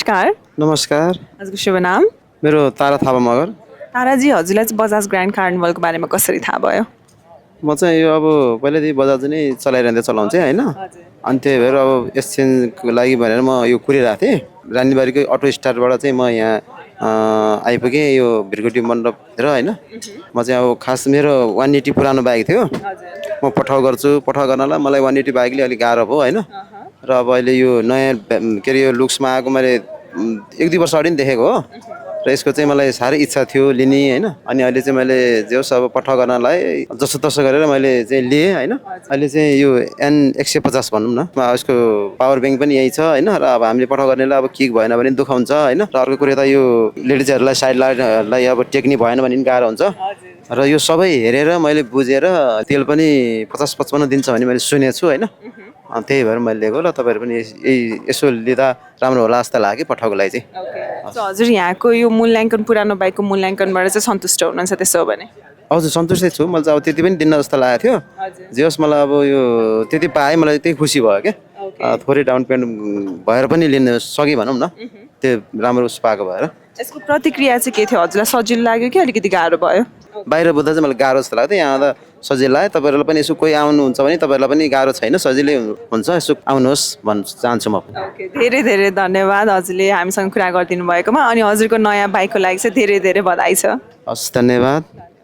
नमस्कार। नमस्कार। हजुरको शुभ नाम? मेरो तारा थापा मगर। ताराजी, हजुरलाई चाहिँ बजाज ग्रान्ड कार्निभलको बारेमा कसरी थाहा भयो? म चाहिँ यो अब पहिल्यैदेखि बजाज नै चलाइरहँदै चलाउँछु होइन। हजुर। अनि त्यही भएर अब एक्सचेन्जको लागि भनेर म यो कुरिरहेको थिएँ। रानीबारीकै अटो स्टारबाट चाहिँ म यहाँ आइपुगेँ यो भृगुटी मण्डपतिर होइन। म चाहिँ अब खास मेरो 180 पुरानो बाइक थियो। हजुर। म पठाउ गर्छु, पठाउ गर्नलाई मलाई 180 बाइकले अलिक गाह्रो भयो होइन। र अब अहिले यो नयाँ के अरे यो लुक्समा आएको मैले 1-2 वर्ष अगाडि नै देखेको हो। र यसको चाहिँ मलाई साह्रै इच्छा थियो लिने होइन। अनि अहिले चाहिँ मैले जे होस् अब पठाउ गर्नलाई जसोतसो गरेर मैले चाहिँ लिएँ होइन। अहिले चाहिँ यो N150 भनौँ न, यसको पावर ब्याङ्क पनि यही छ होइन। र अब हामीले पठाउ गर्नेलाई अब किक भएन भने दुःख हुन्छ होइन। र अर्को कुरो त यो लेडिजहरूलाई साइड लाइटहरूलाई अब टेक्नी भएन भने पनि गाह्रो हुन्छ। र यो सबै हेरेर मैले बुझेर तेल पनि 50-55 दिन्छ भन्ने मैले सुनेको छु होइन। त्यही भएर मैले लिएको र तपाईँहरू पनि यसो लिँदा राम्रो होला जस्तो लाग्यो पठाउको लागि चाहिँ। सो हजुर यहाँको यो मूल्याङ्कन पुरानो बाइकको मूल्याङ्कनबाट चाहिँ सन्तुष्ट हुनुहुन्छ त्यसो हो भने? हजुर सन्तुष्टै छु। मैले चाहिँ अब त्यति पनि दिन्न जस्तो लागेको थियो। जे होस् मलाई अब यो त्यति पाएँ मलाई त्यही खुसी भयो क्या। थोरै डाउन पेमेन्ट भएर पनि लिन सकेँ भनौँ न। त्यो राम्रो उस पाएको भएर। यसको प्रतिक्रिया चाहिँ के थियो? हजुरलाई सजिलो लाग्यो कि अलिकति गाह्रो भयो? बाहिर बुझ्दा चाहिँ मलाई गाह्रो जस्तो लाग्थ्यो, यहाँ आउँदा सजिलो लाग्यो। तपाईँहरूलाई पनि यसो कोही आउनुहुन्छ भने तपाईँहरूलाई पनि गाह्रो छैन, सजिलै हुन्छ। यसो आउनुहोस् भन्न चाहन्छु म। धेरै धेरै धन्यवाद हजुरले हामीसँग कुरा गरिदिनु भएकोमा। अनि हजुरको नयाँ बाइकको लागि चाहिँ धेरै धेरै बधाई छ। हस्, धन्यवाद।